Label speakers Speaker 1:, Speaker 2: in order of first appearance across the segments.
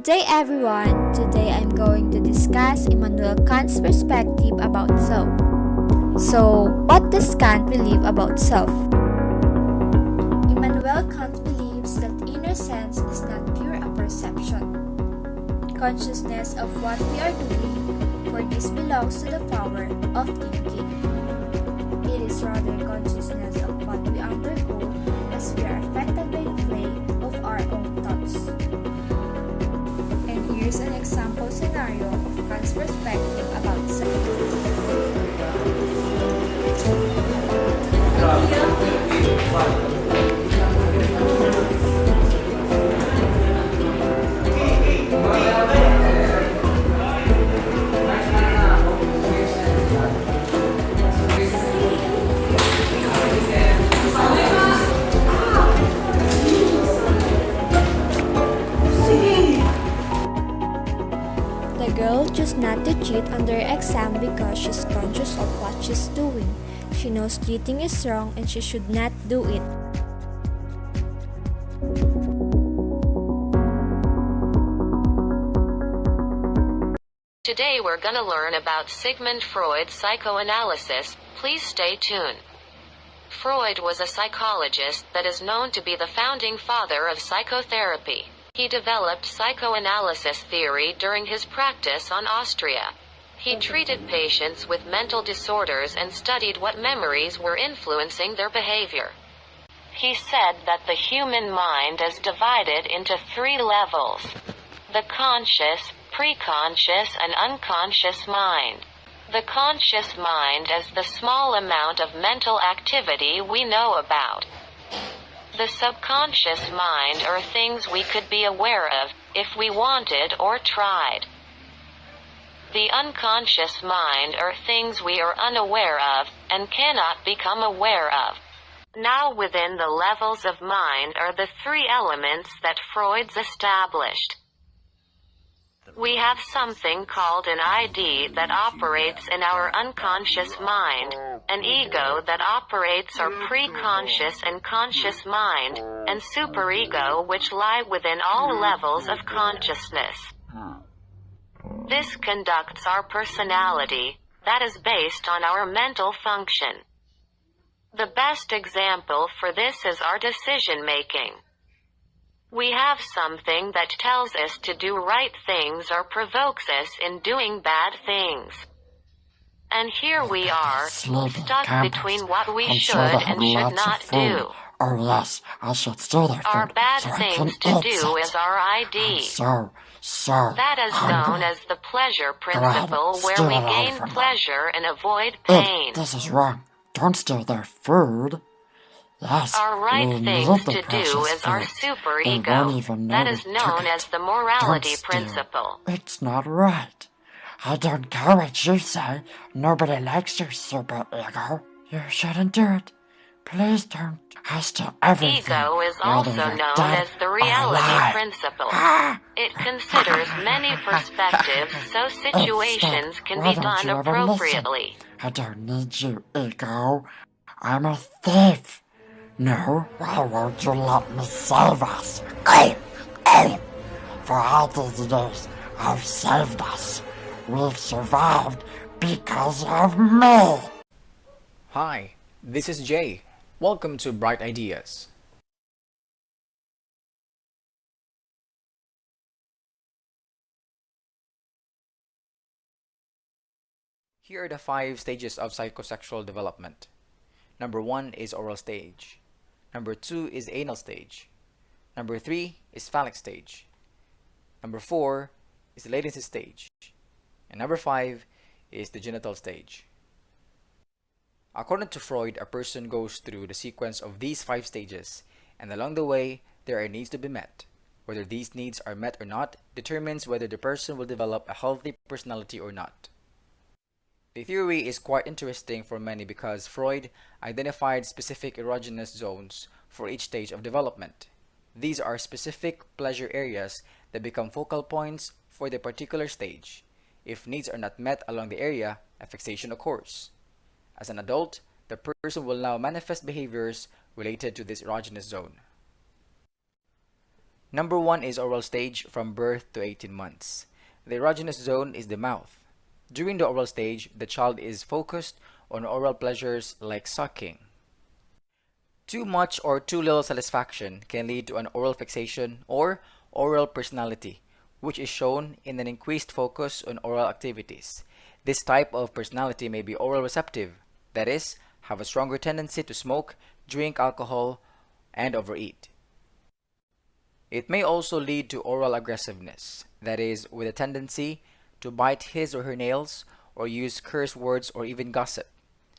Speaker 1: Good day everyone! Today I'm going to discuss Immanuel Kant's perspective about self. So, what does Kant believe about self? Immanuel Kant believes that inner sense is not pure a perception, consciousness of what we are doing, for this belongs to the power of thinking. It is rather consciousness of what we undergo as we are affected by the play of our own thoughts. And here's an example scenario of Kant's perspective about self. The girl chose not to cheat on their exam because she's conscious of what she's doing. She knows cheating is wrong and she should not do it.
Speaker 2: Today we're gonna learn about Sigmund Freud's psychoanalysis. Please stay tuned. Freud was a psychologist that is known to be the founding father of psychotherapy. He developed psychoanalysis theory during his practice on Austria. He treated patients with mental disorders and studied what memories were influencing their behavior. He said that the human mind is divided into 3 levels: the conscious, preconscious, and unconscious mind. The conscious mind is the small amount of mental activity we know about. The subconscious mind are things we could be aware of, if we wanted or tried. The unconscious mind are things we are unaware of, and cannot become aware of. Now within the levels of mind are the 3 elements that Freud's established. We have something called an ID that operates in our unconscious mind, an ego that operates our preconscious and conscious mind, and superego which lie within all levels of consciousness. This conducts our personality, that is based on our mental function. The best example for this is our decision making. We have something that tells us to do right things or provokes us in doing bad things. And here we are, stuck between what we should and should not do.
Speaker 3: Or yes, I should steal their food.
Speaker 2: Our bad
Speaker 3: so
Speaker 2: things to do is our ID. That is known as the pleasure principle, where we gain pleasure and avoid pain.
Speaker 3: This is wrong. Don't steal their food. Yes,
Speaker 2: our right things to do is our superego, that is known as the morality principle.
Speaker 3: It's not right. I don't care what you say. Nobody likes your superego. You shouldn't do it. Please don't. I steal everything.
Speaker 2: Ego is also known as the reality principle. It considers many perspectives, so situations can be done appropriately.
Speaker 3: I don't need you, ego. I'm a thief. No, why won't you let me save us? For all these years, I've saved us. We've survived because of me.
Speaker 4: Hi, this is Jay. Welcome to Bright Ideas. Here are the 5 stages of psychosexual development. Number 1 is oral stage. Number 2 is anal stage. Number 3 is phallic stage. Number 4 is the latency stage. And number 5 is the genital stage. According to Freud, a person goes through the sequence of these 5 stages, and along the way, there are needs to be met. Whether these needs are met or not determines whether the person will develop a healthy personality or not. The theory is quite interesting for many because Freud identified specific erogenous zones for each stage of development. These are specific pleasure areas that become focal points for the particular stage. If needs are not met along the area, a fixation occurs. As an adult, the person will now manifest behaviors related to this erogenous zone. Number 1 is oral stage from birth to 18 months. The erogenous zone is the mouth. During the oral stage, the child is focused on oral pleasures like sucking. Too much or too little satisfaction can lead to an oral fixation or oral personality, which is shown in an increased focus on oral activities. This type of personality may be oral receptive, that is, have a stronger tendency to smoke, drink alcohol, and overeat. It may also lead to oral aggressiveness, that is, with a tendency to bite his or her nails or use curse words or even gossip.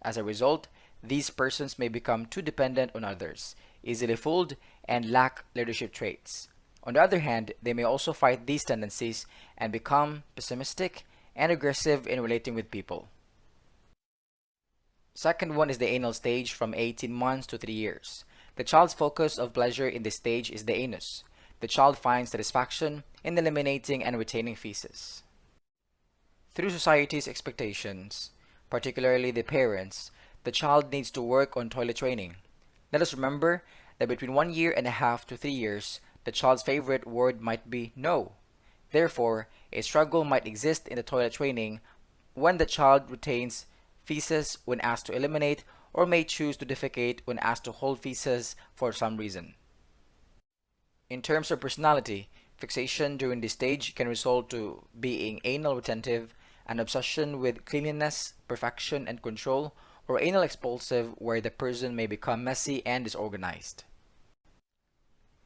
Speaker 4: As a result, these persons may become too dependent on others, easily fooled, and lack leadership traits. On the other hand, they may also fight these tendencies and become pessimistic and aggressive in relating with people. Second one is the anal stage from 18 months to 3 years. The child's focus of pleasure in this stage is the anus. The child finds satisfaction in eliminating and retaining feces. Through society's expectations, particularly the parents, the child needs to work on toilet training. Let us remember that between 1 year and a half to 3 years, the child's favorite word might be no. Therefore, a struggle might exist in the toilet training when the child retains feces when asked to eliminate or may choose to defecate when asked to hold feces for some reason. In terms of personality, fixation during this stage can result to being anal retentive, an obsession with cleanliness, perfection, and control, or anal expulsive where the person may become messy and disorganized.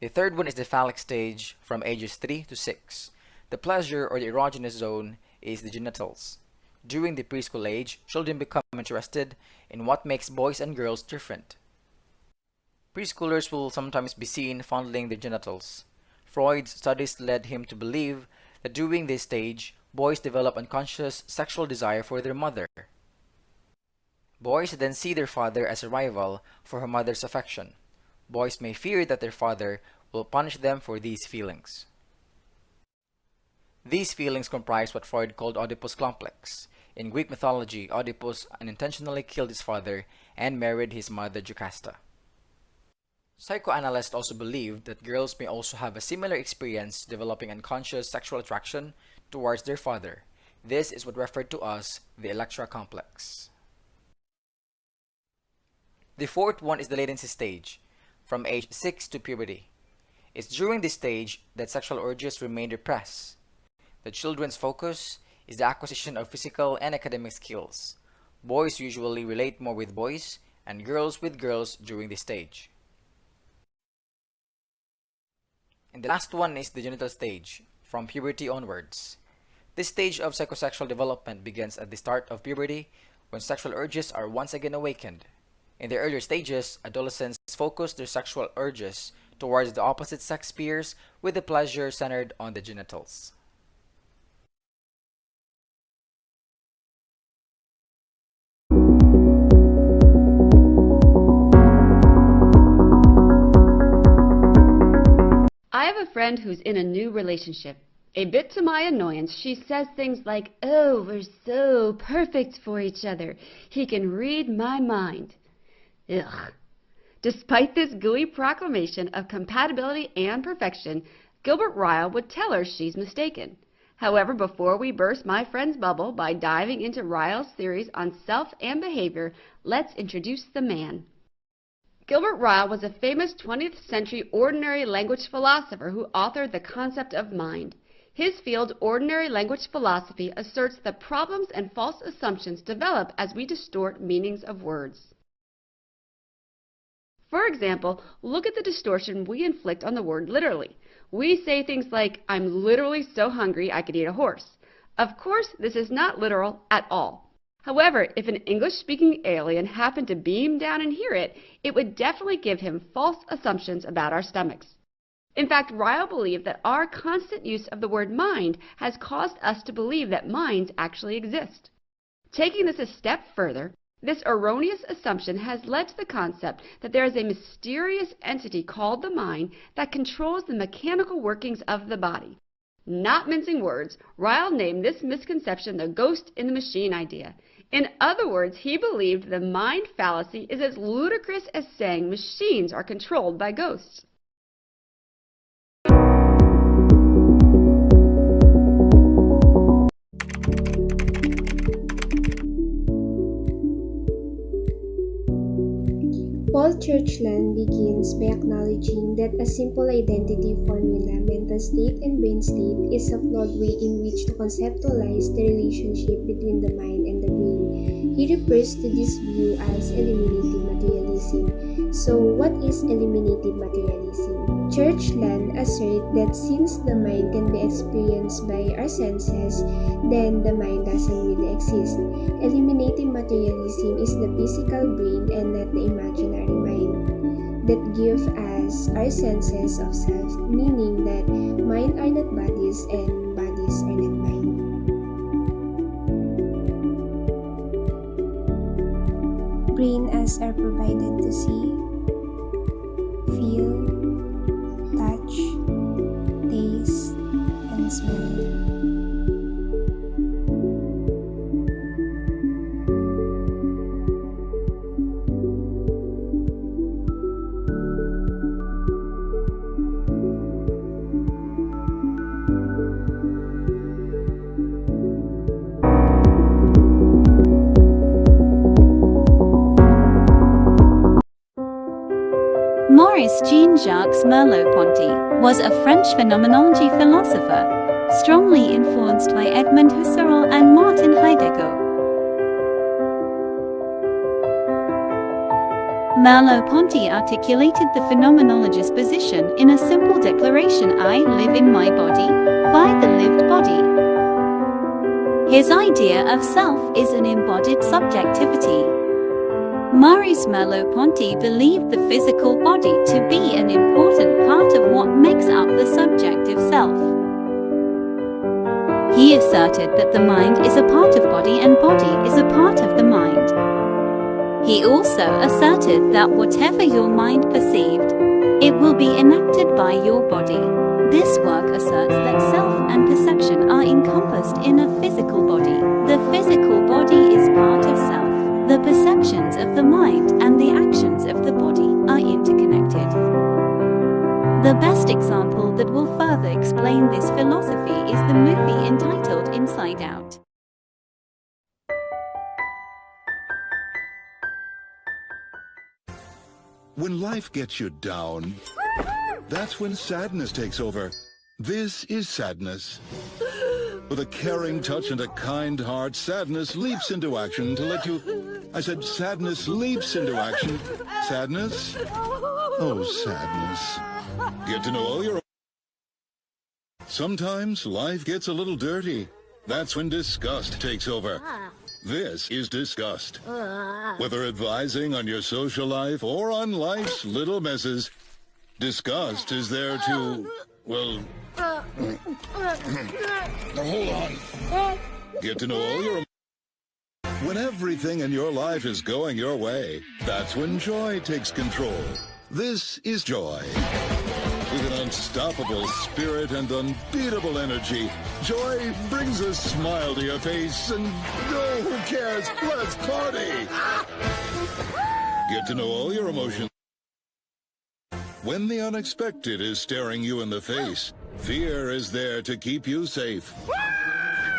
Speaker 4: The third one is the phallic stage from ages 3 to 6. The pleasure or the erogenous zone is the genitals. During the preschool age, children become interested in what makes boys and girls different. Preschoolers will sometimes be seen fondling their genitals. Freud's studies led him to believe that during this stage, boys develop unconscious sexual desire for their mother. Boys then see their father as a rival for her mother's affection. Boys may fear that their father will punish them for these feelings. These feelings comprise what Freud called Oedipus complex. In Greek mythology, Oedipus unintentionally killed his father and married his mother Jocasta. Psychoanalysts also believed that girls may also have a similar experience developing unconscious sexual attraction towards their father. This is what referred to as the Electra complex. The fourth one is the latency stage, from age 6 to puberty. It's during this stage that sexual urges remain repressed. The children's focus is the acquisition of physical and academic skills. Boys usually relate more with boys and girls with girls during this stage. And the last one is the genital stage, from puberty onwards. This stage of psychosexual development begins at the start of puberty when sexual urges are once again awakened. In the earlier stages, adolescents focus their sexual urges towards the opposite sex peers with the pleasure centered on the genitals.
Speaker 5: I have a friend who's in a new relationship. A bit to my annoyance, she says things like, "Oh, we're so perfect for each other. He can read my mind." Ugh. Despite this gooey proclamation of compatibility and perfection, Gilbert Ryle would tell her she's mistaken. However, before we burst my friend's bubble by diving into Ryle's theories on self and behavior, let's introduce the man. Gilbert Ryle was a famous 20th century ordinary language philosopher who authored the concept of mind. His field, ordinary language philosophy, asserts that problems and false assumptions develop as we distort meanings of words. For example, look at the distortion we inflict on the word literally. We say things like, "I'm literally so hungry I could eat a horse." Of course, this is not literal at all. However, if an English-speaking alien happened to beam down and hear it, it would definitely give him false assumptions about our stomachs. In fact, Ryle believed that our constant use of the word mind has caused us to believe that minds actually exist. Taking this a step further, this erroneous assumption has led to the concept that there is a mysterious entity called the mind that controls the mechanical workings of the body. Not mincing words, Ryle named this misconception the ghost in the machine idea. In other words, he believed the mind fallacy is as ludicrous as saying machines are controlled by ghosts.
Speaker 6: Paul Churchland begins by acknowledging that a simple identity formula, mental state and brain state, is a flawed way in which to conceptualize the relationship between the mind and the brain. He refers to this view as eliminative materialism. So, what is eliminative materialism? Churchland asserts that since the mind can be experienced by our senses, then the mind doesn't really exist. Eliminative materialism is the physical brain and not the imaginary mind that give us our senses of self, meaning that mind are not bodies and bodies are not mind. Brain as are provided to see, feel, touch, taste, and smell.
Speaker 7: Maurice Jean-Jacques Merleau-Ponty was a French phenomenology philosopher, strongly influenced by Edmund Husserl and Martin Heidegger. Merleau-Ponty articulated the phenomenologist's position in a simple declaration: I live in my body, by the lived body. His idea of self is an embodied subjectivity. Maurice Merleau-Ponty believed the physical body to be an important part of what makes up the subjective self. He asserted that the mind is a part of body and body is a part of the mind. He also asserted that whatever your mind perceived, it will be enacted by your body. This work asserts that self and perception are encompassed in a physical body. The physical body is part of self. The perceptions of the mind and the actions of the body are interconnected. The best example that will further explain this philosophy is the movie entitled Inside Out.
Speaker 8: When life gets you down, that's when sadness takes over. This is sadness. With a caring touch and a kind heart, sadness leaps into action to let you... I said sadness leaps into action. Sadness? Oh, sadness. Get to know all your... Sometimes life gets a little dirty. That's when disgust takes over. This is disgust. Whether advising on your social life or on life's little messes, disgust is there to... well... hold on. Get to know all your... When everything in your life is going your way, that's when joy takes control. This is joy. With an unstoppable spirit and unbeatable energy, joy brings a smile to your face and no, who cares? Let's party! Get to know all your emotions. When the unexpected is staring you in the face, fear is there to keep you safe.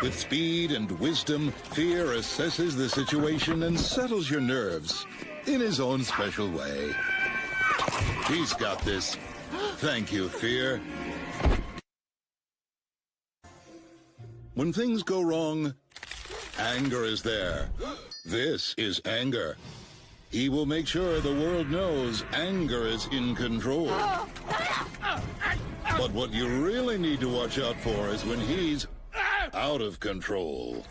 Speaker 8: With speed and wisdom, fear assesses the situation and settles your nerves in his own special way. He's got this. Thank you, fear. When things go wrong, anger is there. This is anger. He will make sure the world knows anger is in control. But what you really need to watch out for is when he's out of control.